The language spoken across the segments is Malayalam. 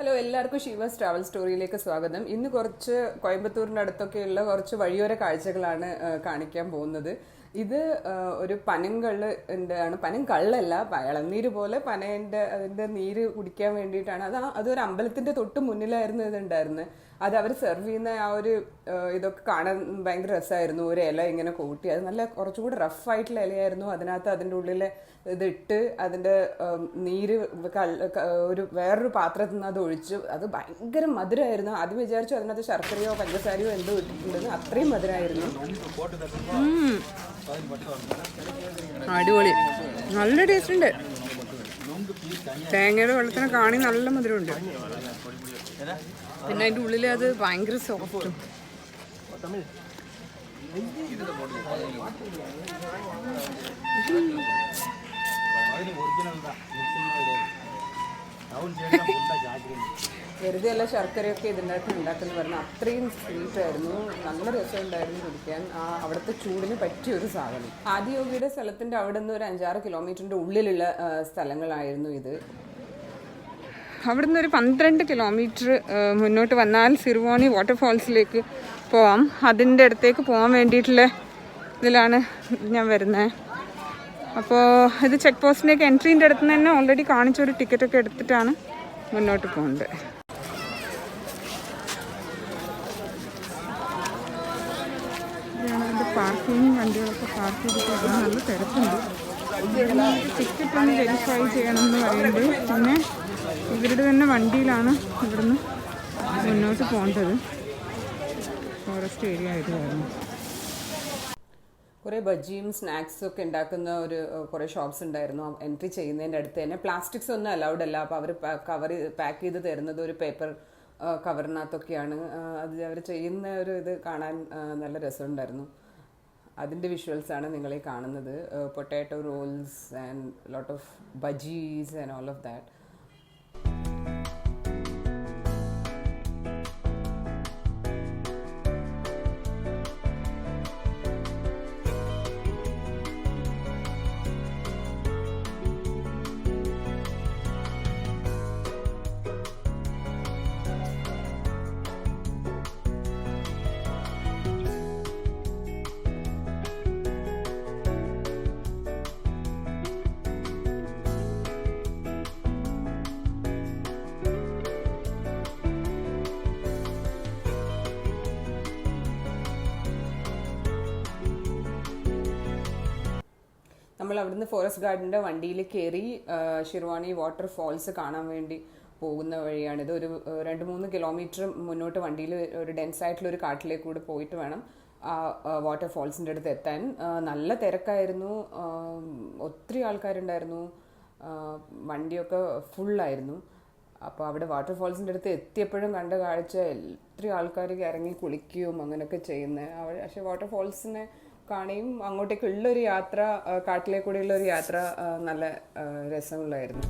ഹലോ, എല്ലാവർക്കും ഷീവാസ് ട്രാവൽ സ്റ്റോറിയിലേക്ക് സ്വാഗതം. ഇന്ന് കുറച്ച് കോയമ്പത്തൂരിൻ്റെ അടുത്തൊക്കെയുള്ള കുറച്ച് വഴിയോര കാഴ്ചകളാണ് കാണിക്കാൻ പോകുന്നത്. ഇത് ഒരു പനങ്കള്ളിൻ്റെ ആണ്. പനങ്കള്ളല്ല, ഇളനീര് പോലെ അതിൻ്റെ നീര് കുടിക്കാൻ വേണ്ടിയിട്ടാണ്. അതൊരു അമ്പലത്തിൻ്റെ തൊട്ട് മുന്നിലായിരുന്നു ഇതുണ്ടായിരുന്നത്. അത് അവർ സെർവ് ചെയ്യുന്ന ആ ഒരു ഇതൊക്കെ കാണാൻ ഭയങ്കര രസമായിരുന്നു. ഒരു ഇല ഇങ്ങനെ കൂട്ടി, അത് നല്ല കുറച്ചുകൂടി റഫായിട്ടുള്ള ഇലയായിരുന്നു. അതിനകത്ത് അതിൻ്റെ ഉള്ളിൽ ഇതിട്ട് അതിൻ്റെ നീര് ഒരു വേറൊരു പാത്രത്തിൽ നിന്ന് അത് ഒഴിച്ച്, അത് ഭയങ്കര മധുരമായിരുന്നു. ആദ്യം വിചാരിച്ചു അതിനകത്ത് ശർക്കരയോ പഞ്ചസാരയോ എന്തോ ഇട്ടിട്ടുണ്ടെന്ന്. അത്രയും മധുരമായിരുന്നു. അടിപൊളി, നല്ല ടേസ്റ്റ് ഉണ്ട്. തേങ്ങയുടെ വെള്ളത്തിന് കാണി നല്ല മധുരമുണ്ട്. പിന്നെ അതിൻ്റെ ഉള്ളിൽ അത് ഭയങ്കര സോഫ്റ്റും. വെറുതെ അല്ല ശർക്കരയൊക്കെ ഇതിനകത്ത് ഉണ്ടാക്കുന്ന പറഞ്ഞാൽ അത്രയും സ്വീറ്റ് ആയിരുന്നു. നല്ല രസമുണ്ടായിരുന്നു കുടിക്കാൻ. അവിടുത്തെ ചൂടിന് പറ്റിയൊരു സാധനം. ആദിയോഗിയുടെ സ്ഥലത്തിൻ്റെ അവിടെ നിന്ന് ഒരു 5-6 കിലോമീറ്ററിൻ്റെ ഉള്ളിലുള്ള സ്ഥലങ്ങളായിരുന്നു ഇത്. അവിടെ നിന്ന് ഒരു 12 കിലോമീറ്റർ മുന്നോട്ട് വന്നാൽ സിർവാണി വാട്ടർഫാൾസിലേക്ക് പോവാം. അതിൻ്റെ അടുത്തേക്ക് പോകാൻ വേണ്ടിയിട്ടുള്ള ഇതിലാണ് ഞാൻ വരുന്നത്. അപ്പോൾ ഇത് ചെക്ക് പോസ്റ്റിലേക്ക് എൻട്രീൻ്റെ അടുത്ത് നിന്ന് തന്നെ ഓൾറെഡി കാണിച്ചൊരു ടിക്കറ്റൊക്കെ എടുത്തിട്ടാണ് മുന്നോട്ട് പോകുന്നത്. അതിൻ്റെ പാർക്കിങ്, വണ്ടികളൊക്കെ പാർക്ക് ചെയ്തിട്ട് നല്ല തിരക്കുണ്ട്. ടിക്കറ്റ് ഒന്ന് വെരിഫൈ ചെയ്യണമെന്ന് പറയുന്നുണ്ട്. പിന്നെ ഇവരുടെ തന്നെ വണ്ടിയിലാണ് ഇവിടുന്ന് മുന്നോട്ട് പോകേണ്ടത്. ഫോറസ്റ്റ് ഏരിയ ആയിരുന്നു. കുറേ ബജ്ജിയും സ്നാക്സും ഒക്കെ ഉണ്ടാക്കുന്ന കുറേ ഷോപ്സ് ഉണ്ടായിരുന്നു എൻട്രി ചെയ്യുന്നതിൻ്റെ അടുത്ത് തന്നെ. പ്ലാസ്റ്റിക്സ് ഒന്നും അലൗഡ് അല്ല. അപ്പോൾ അവർ പാക്ക് ചെയ്ത് തരുന്നത് ഒരു പേപ്പർ കവറിനകത്തൊക്കെയാണ്. അത് അവർ ചെയ്യുന്ന ഇത് കാണാൻ നല്ല രസമുണ്ടായിരുന്നു. അതിൻ്റെ വിഷ്വൽസാണ് നിങ്ങളീ കാണുന്നത്. Potato rolls and lot of bajjis and all of that. നമ്മൾ അവിടുന്ന് ഫോറസ്റ്റ് ഗാർഡിൻ്റെ വണ്ടിയിൽ കയറി ഷിർവാണി വാട്ടർഫാൾസ് കാണാൻ വേണ്ടി പോകുന്ന വഴിയാണിത്. ഒരു 2-3 കിലോമീറ്റർ മുന്നോട്ട് വണ്ടിയിൽ ഒരു ഡെൻസായിട്ടുള്ളൊരു കാട്ടിലേക്ക് കൂടെ പോയിട്ട് വേണം വാട്ടർഫാൾസിൻ്റെ അടുത്ത് എത്താൻ. നല്ല തിരക്കായിരുന്നു, ഒത്തിരി ആൾക്കാരുണ്ടായിരുന്നു, വണ്ടിയൊക്കെ ഫുള്ളായിരുന്നു. അപ്പോൾ അവിടെ വാട്ടർഫാൾസിൻ്റെ അടുത്ത് എത്തിയപ്പോഴും കണ്ട കാഴ്ച ഒത്തിരി ആൾക്കാർ ഇറങ്ങി കുളിക്കുകയും അങ്ങനെയൊക്കെ ചെയ്യുന്നത്. പക്ഷേ വാട്ടർഫാൾസിനെ കാണുകയും അങ്ങോട്ടേക്കുള്ളൊരു യാത്ര, കാട്ടിലേക്കൂടെയുള്ളൊരു യാത്ര നല്ല രസമുള്ളതായിരുന്നു.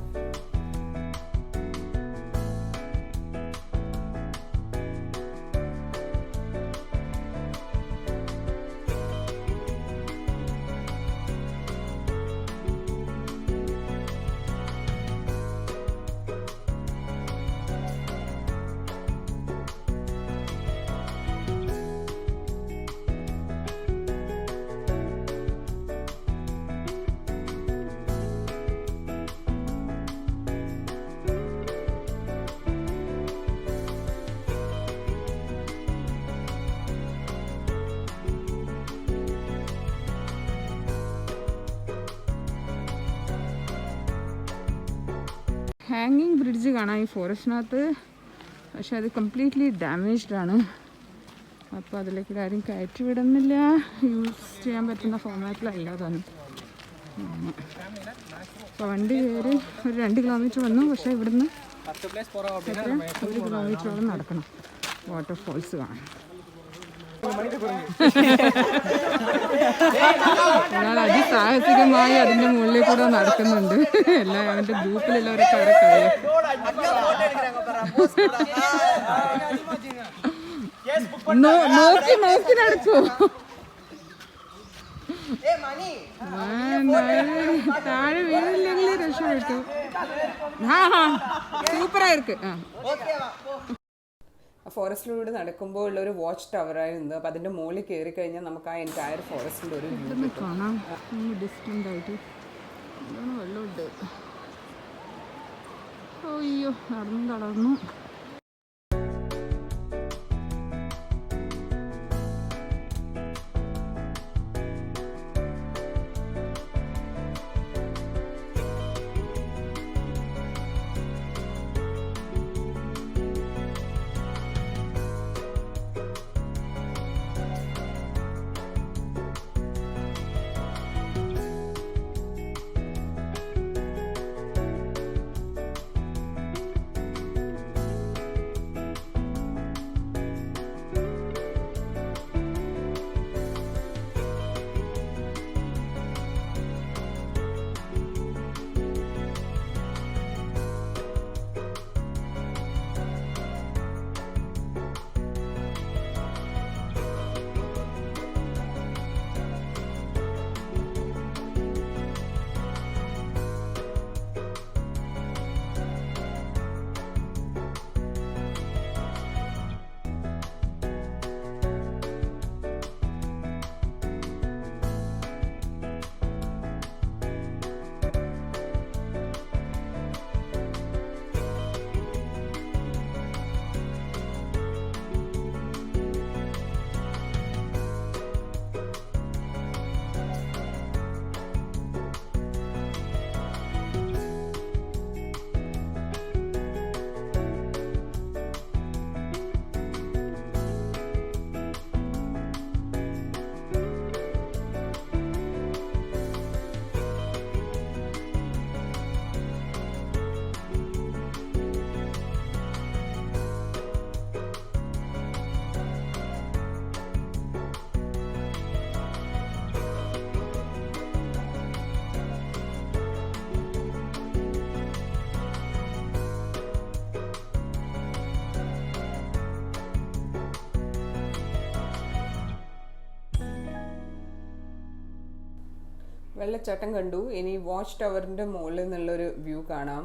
ഹാങ്ങിങ് ബ്രിഡ്ജ് കാണാം ഈ ഫോറസ്റ്റിനകത്ത്. പക്ഷെ അത് കംപ്ലീറ്റ്ലി ഡാമേജ്ഡ് ആണ്. അപ്പോൾ അതിലേക്ക് ആരും കയറ്റി വിടുന്നില്ല. യൂസ് ചെയ്യാൻ പറ്റുന്ന ഫോർമാറ്റിലല്ല തന്നെ. അപ്പോൾ വണ്ടി കയറി ഒരു 2 കിലോമീറ്റർ വന്നു. പക്ഷേ ഇവിടുന്ന് 1 കിലോമീറ്ററോളം നടക്കണം വാട്ടർഫാൾസ് കാണാൻ. ഒരാൾ അതിസാഹസികമായി അതിൻ്റെ മുകളിൽ കൂടെ നടക്കുന്നുണ്ട്. അവൻ്റെ ഗ്രൂപ്പിലുള്ളവരൊക്കെ അവരെ കഴിയും. നോക്കി നടക്കൂ. താഴെ വീണില്ലെങ്കിൽ രക്ഷപ്പെട്ടു. സൂപ്പറായിരിക്കും. ഫോറസ്റ്റിലൂടെ നടക്കുമ്പോൾ ഉള്ള ഒരു വാച്ച് ടവർ ആയിരുന്നു. അപ്പൊ അതിന്റെ മുകളിൽ കയറി കഴിഞ്ഞാൽ നമുക്ക് ആ എൻറ്റയർ ഫോറസ്റ്റിന്റെ ഒരു വ്യൂ കിട്ടും. കാണാം ഡിസ്റ്റൻ്റ് ആയിട്ട്. വെള്ളമുണ്ട്. അയ്യോ നടന്നു തളർന്നു. വെള്ളച്ചാട്ടം കണ്ടു. ഇനി വാച്ച് ടവറിന്റെ മുകളിൽ നിന്നുള്ളൊരു വ്യൂ കാണാം.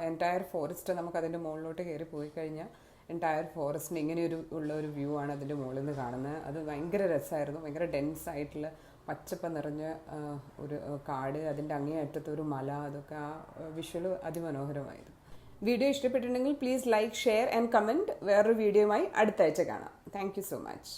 എൻറ്റയർ ഫോറസ്റ്റ് നമുക്ക് അതിന്റെ മുകളിലോട്ട് കയറി പോയി കഴിഞ്ഞാൽ എൻറ്റയർ ഫോറസ്റ്റിന് ഇങ്ങനെ ഉള്ള ഒരു വ്യൂ ആണ് അതിന്റെ മുകളിൽ നിന്ന് കാണുന്നത്. അത് ഭയങ്കര രസമായിരുന്നു. ഭയങ്കര ഡെൻസ് ആയിട്ടുള്ള പച്ചപ്പ് നിറഞ്ഞ ഒരു കാട്, അതിൻ്റെ അങ്ങേ അറ്റത്ത് ഒരു മല, അതൊക്കെ ആ വിഷ്വൽ അതിമനോഹരമായിരുന്നു. വീഡിയോ ഇഷ്ടപ്പെട്ടിട്ടുണ്ടെങ്കിൽ please like, share and comment. വേറൊരു വീഡിയോയുമായി അടുത്ത ആഴ്ച കാണാം. Thank you so much.